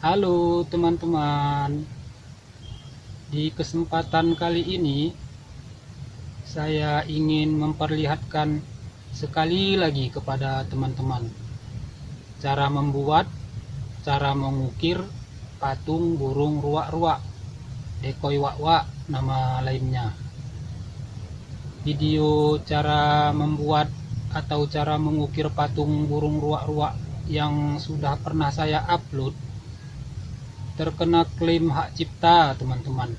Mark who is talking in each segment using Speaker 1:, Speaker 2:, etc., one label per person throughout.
Speaker 1: Halo teman-teman, di kesempatan kali ini saya ingin memperlihatkan sekali lagi kepada teman-teman cara membuat, cara mengukir patung burung ruak-ruak, decoy wak-wak nama lainnya. Video cara membuat atau cara mengukir patung burung ruak-ruak yang sudah pernah saya upload terkena klaim hak cipta, teman-teman.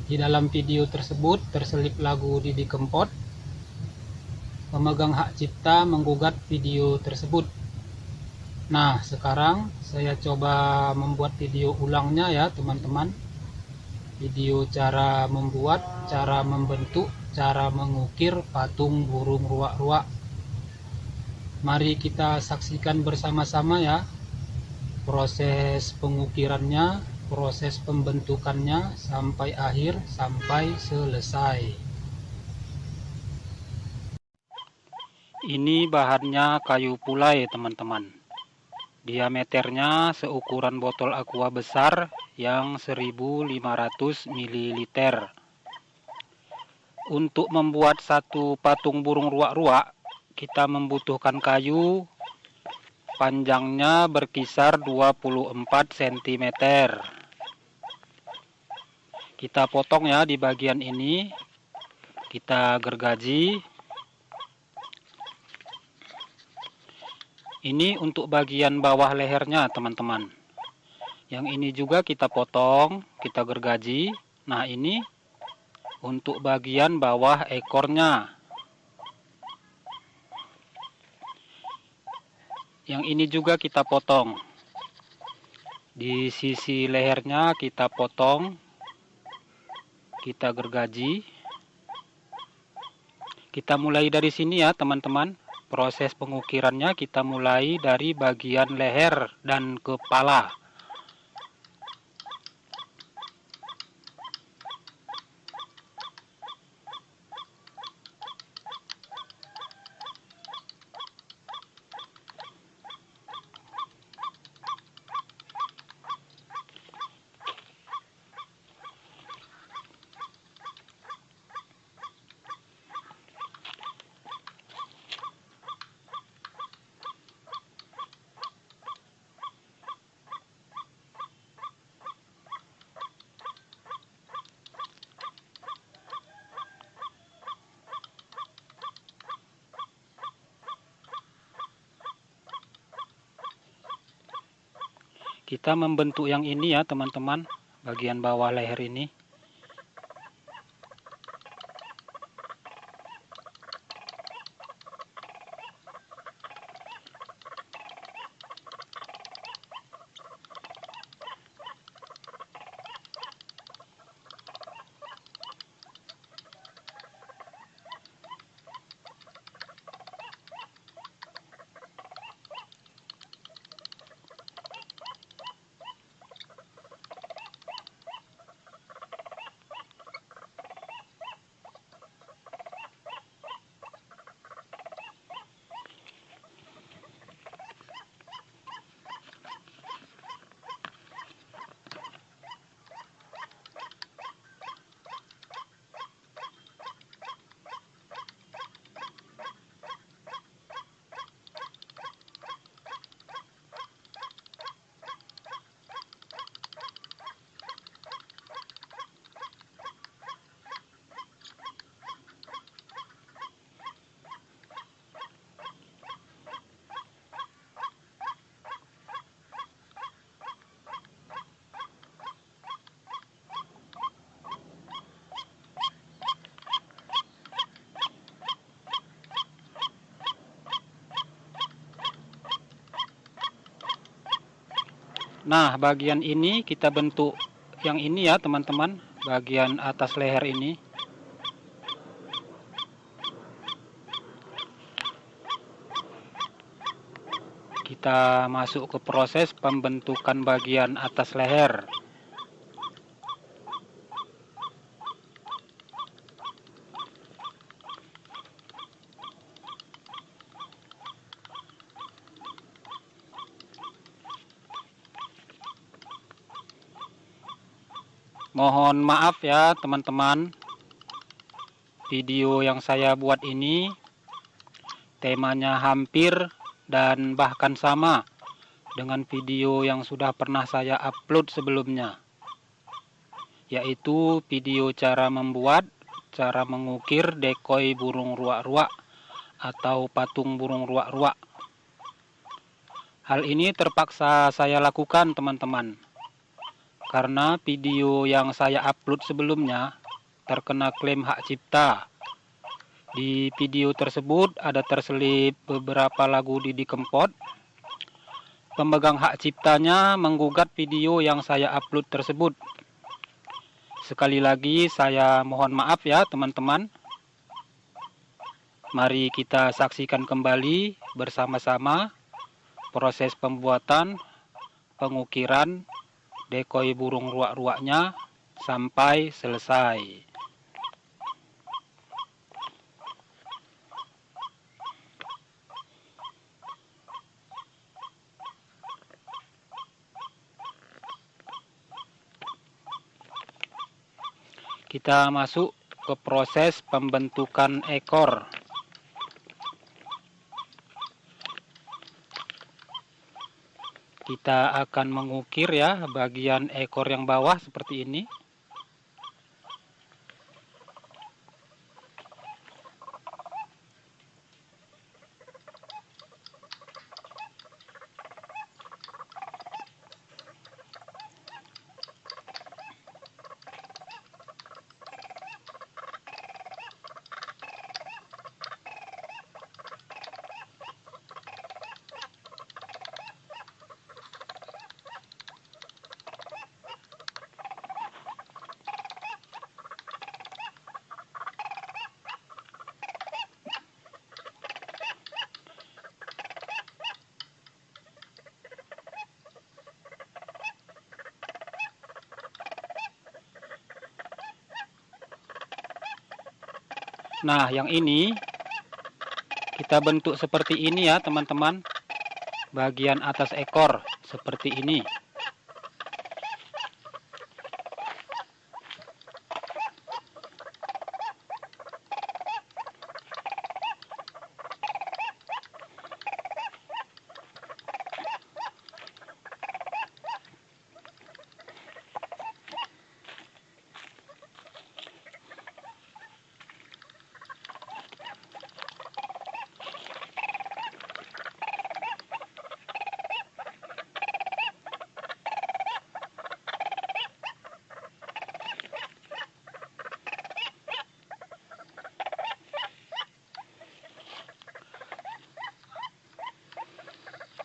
Speaker 1: Di dalam video tersebut terselip lagu Didi Kempot. Pemegang hak cipta menggugat video tersebut. Nah, sekarang saya coba membuat video ulangnya ya, teman-teman. Video cara membuat, cara membentuk, cara mengukir patung burung ruak-ruak. Mari kita saksikan bersama-sama ya. Proses pengukirannya, proses pembentukannya sampai akhir, sampai selesai. Ini bahannya kayu pulai, teman-teman. Diameternya seukuran botol aqua besar yang 1500 ml. Untuk membuat satu patung burung ruak-ruak, kita membutuhkan kayu panjangnya berkisar 24 cm. Kita potong ya di bagian ini, kita gergaji. Ini untuk bagian bawah lehernya, teman-teman. Yang ini juga kita potong, kita gergaji. Nah, ini untuk bagian bawah ekornya. Yang ini juga kita potong. Di sisi lehernya kita potong, kita gergaji. Kita mulai dari sini ya, teman-teman. Proses pengukirannya kita mulai dari bagian leher dan kepala. Kita membentuk yang ini ya, teman-teman, bagian bawah leher ini. Nah, bagian ini kita bentuk yang ini ya, teman-teman, bagian atas leher ini. Kita masuk ke proses pembentukan bagian atas leher. Mohon maaf ya teman-teman, video yang saya buat ini temanya hampir dan bahkan sama dengan video yang sudah pernah saya upload sebelumnya, yaitu video cara membuat, cara mengukir dekoy burung ruak-ruak atau patung burung ruak-ruak. Hal ini terpaksa saya lakukan teman-teman, karena video yang saya upload sebelumnya terkena klaim hak cipta. Di video tersebut ada terselip beberapa lagu Didi Kempot. Pemegang hak ciptanya menggugat video yang saya upload tersebut. Sekali lagi saya mohon maaf ya teman-teman. Mari kita saksikan kembali bersama-sama proses pembuatan, pengukiran dekoy burung ruak-ruaknya sampai selesai. Kita masuk ke proses pembentukan ekor. Kita akan mengukir ya bagian ekor yang bawah seperti ini. Nah, yang ini kita bentuk seperti ini ya teman-teman. Bagian atas ekor seperti ini.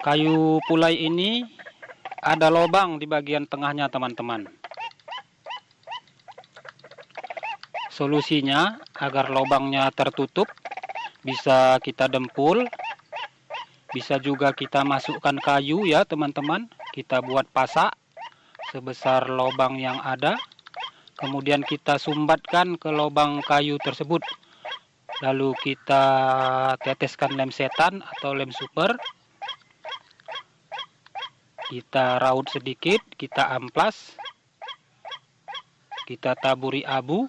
Speaker 1: Kayu pulai ini ada lubang di bagian tengahnya teman-teman. Solusinya agar lubangnya tertutup bisa kita dempul, bisa juga kita masukkan kayu ya teman-teman. Kita buat pasak sebesar lubang yang ada, kemudian kita sumbatkan ke lubang kayu tersebut. Lalu kita teteskan lem setan atau lem super. Kita raut sedikit, kita amplas, kita taburi abu.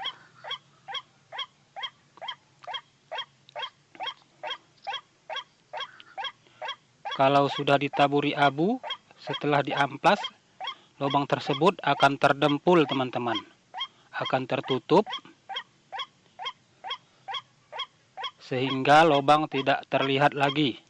Speaker 1: Kalau sudah ditaburi abu, setelah diamplas, lubang tersebut akan terdempul teman-teman, akan tertutup, sehingga lubang tidak terlihat lagi.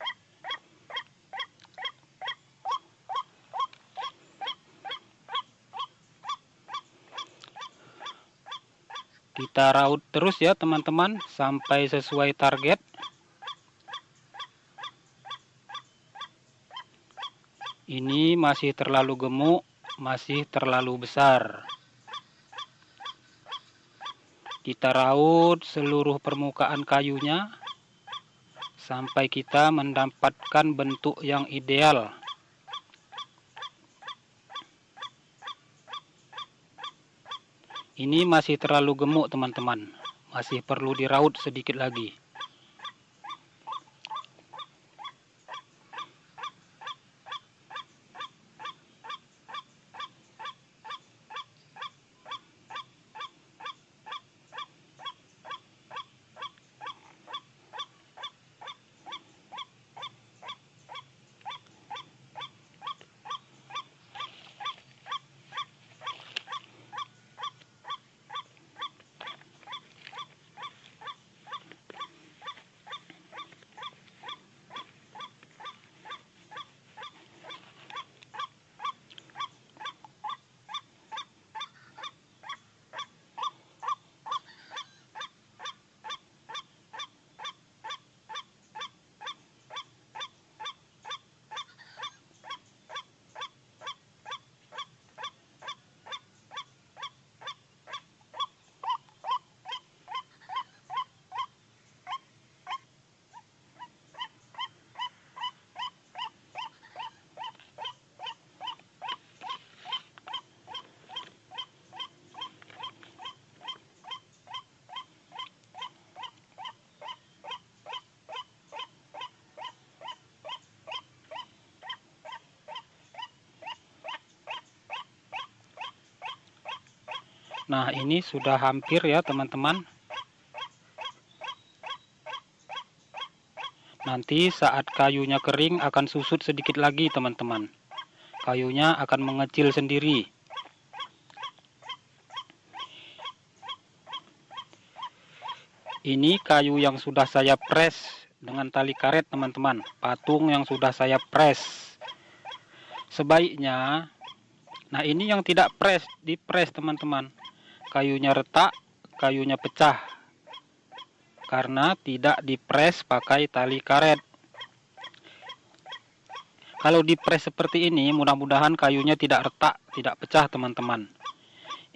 Speaker 1: Kita raut terus ya teman-teman sampai sesuai target. Ini masih terlalu gemuk, masih terlalu besar. Kita raut seluruh permukaan kayunya sampai kita mendapatkan bentuk yang ideal. Ini masih terlalu gemuk teman-teman, masih perlu diraut sedikit lagi. Nah, ini sudah hampir ya teman-teman. Nanti saat kayunya kering akan susut sedikit lagi teman-teman. Kayunya akan mengecil sendiri. Ini kayu yang sudah saya press dengan tali karet teman-teman. Patung yang sudah saya press. Sebaiknya, nah ini yang tidak press, dipres teman-teman. Kayunya retak, kayunya pecah. Karena tidak dipres pakai tali karet. Kalau dipres seperti ini, mudah-mudahan kayunya tidak retak, tidak pecah teman-teman.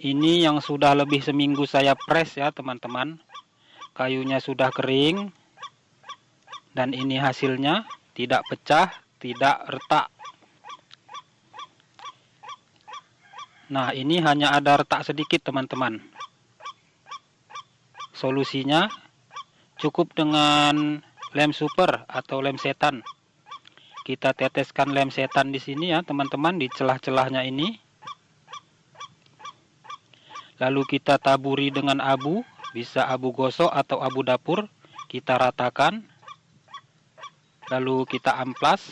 Speaker 1: Ini yang sudah lebih seminggu saya press ya teman-teman. Kayunya sudah kering. Dan ini hasilnya, tidak pecah, tidak retak. Nah, ini hanya ada retak sedikit teman-teman. Solusinya cukup dengan lem super atau lem setan. Kita teteskan lem setan di sini ya teman-teman, di celah-celahnya ini. Lalu kita taburi dengan abu, bisa abu gosok atau abu dapur. Kita ratakan. Lalu kita amplas.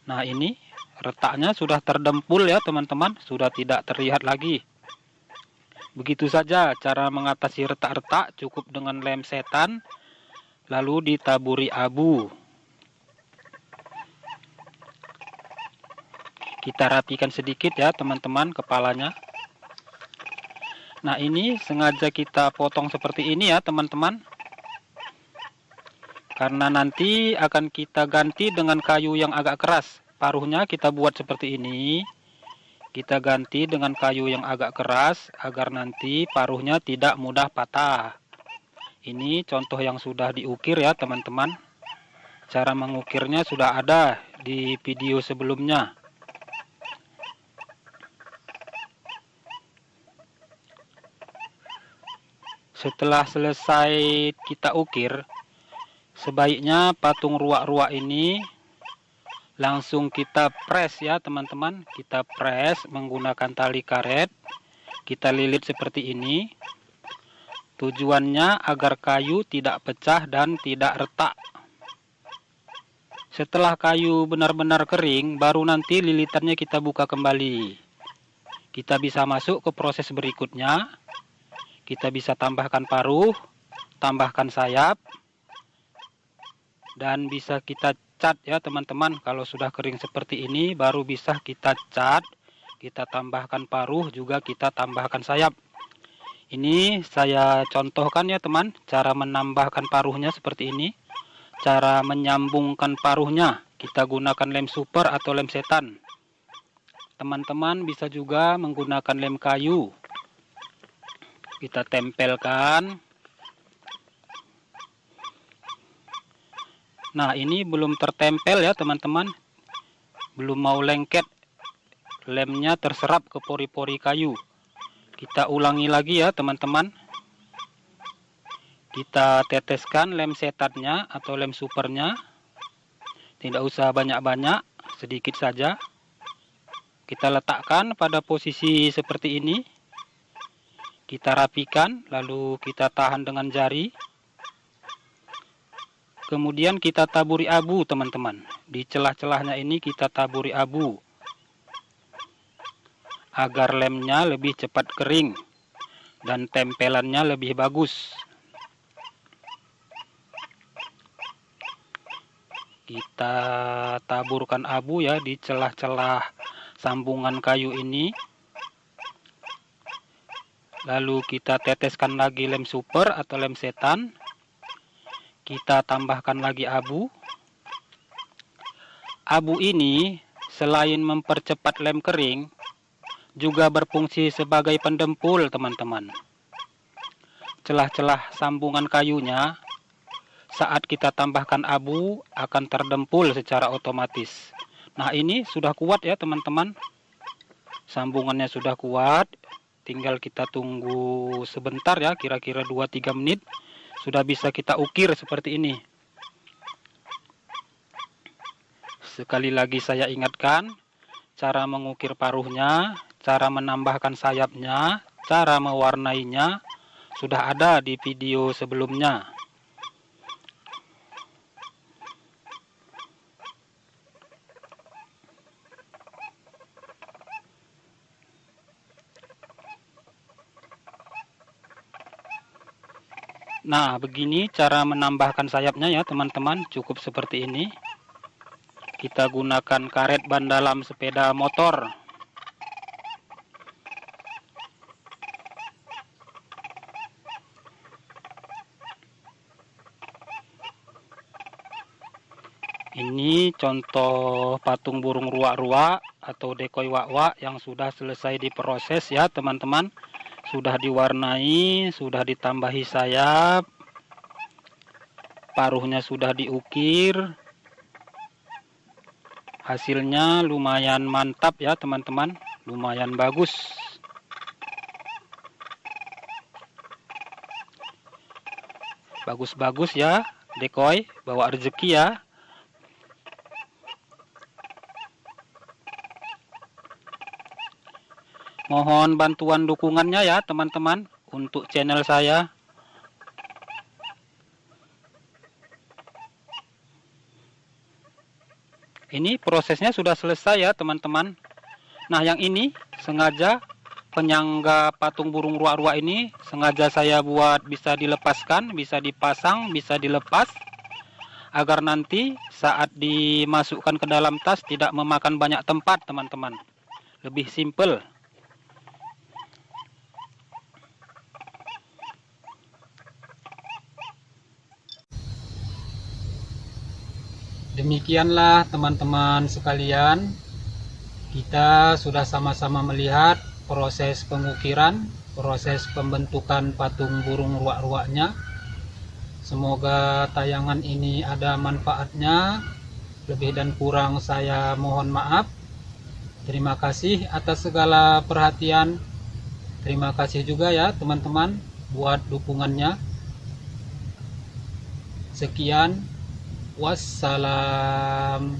Speaker 1: Nah, ini retaknya sudah terdempul ya teman-teman, sudah tidak terlihat lagi. Begitu saja cara mengatasi retak-retak, cukup dengan lem setan, lalu ditaburi abu. Kita rapikan sedikit ya teman-teman kepalanya. Nah, ini sengaja kita potong seperti ini ya teman-teman. Karena nanti akan kita ganti dengan kayu yang agak keras. Paruhnya kita buat seperti ini. Kita ganti dengan kayu yang agak keras agar nanti paruhnya tidak mudah patah. Ini contoh yang sudah diukir ya teman-teman. Cara mengukirnya sudah ada di video sebelumnya. Setelah selesai kita ukir, sebaiknya patung ruak-ruak ini langsung kita press ya teman-teman. Kita press menggunakan tali karet. Kita lilit seperti ini. Tujuannya agar kayu tidak pecah dan tidak retak. Setelah kayu benar-benar kering, baru nanti lilitannya kita buka kembali. Kita bisa masuk ke proses berikutnya. Kita bisa tambahkan paruh, tambahkan sayap, dan bisa kita cat ya teman-teman. Kalau sudah kering seperti ini baru bisa kita cat. Kita tambahkan paruh, juga kita tambahkan sayap. Ini saya contohkan ya teman, cara menambahkan paruhnya seperti ini. Cara menyambungkan paruhnya, kita gunakan lem super atau lem setan. Teman-teman bisa juga menggunakan lem kayu. Kita tempelkan. Nah, ini belum tertempel ya teman-teman. Belum mau lengket. Lemnya terserap ke pori-pori kayu. Kita ulangi lagi ya teman-teman. Kita teteskan lem setannya atau lem supernya. Tidak usah banyak-banyak, sedikit saja. Kita letakkan pada posisi seperti ini. Kita rapikan, lalu kita tahan dengan jari. Kemudian kita taburi abu teman-teman. Di celah-celahnya ini kita taburi abu. Agar lemnya lebih cepat kering. Dan tempelannya lebih bagus. Kita taburkan abu ya di celah-celah sambungan kayu ini. Lalu kita teteskan lagi lem super atau lem setan. Kita tambahkan lagi abu. Abu ini selain mempercepat lem kering, juga berfungsi sebagai pendempul teman-teman. Celah-celah sambungan kayunya, saat kita tambahkan abu, akan terdempul secara otomatis. Nah, ini sudah kuat ya teman-teman. Sambungannya sudah kuat. Tinggal kita tunggu sebentar ya, kira-kira 2-3 menit. Sudah bisa kita ukir seperti ini. Sekali lagi saya ingatkan, cara mengukir paruhnya, cara menambahkan sayapnya, Cara mewarnainya sudah ada di video sebelumnya. Nah, begini cara menambahkan sayapnya ya teman-teman, cukup seperti ini. Kita gunakan karet ban dalam sepeda motor. Ini contoh patung burung ruak-ruak atau decoy wak-wak yang sudah selesai diproses ya teman-teman. Sudah diwarnai, sudah ditambahi sayap, paruhnya sudah diukir. Hasilnya lumayan mantap ya teman-teman, lumayan bagus. Bagus-bagus ya decoy, bawa rezeki ya. Mohon bantuan dukungannya ya teman-teman untuk channel saya. Ini prosesnya sudah selesai ya teman-teman. Nah, yang ini sengaja penyangga patung burung ruak-ruak ini sengaja saya buat bisa dilepaskan, bisa dipasang, bisa dilepas, agar nanti saat dimasukkan ke dalam tas tidak memakan banyak tempat teman-teman. Lebih simple. Demikianlah teman-teman sekalian, kita sudah sama-sama melihat proses pengukiran, proses pembentukan patung burung ruak-ruaknya. Semoga tayangan ini ada manfaatnya. Lebih dan kurang saya mohon maaf. Terima kasih atas segala perhatian. Terima kasih juga ya teman-teman buat dukungannya. Sekian. Wassalam.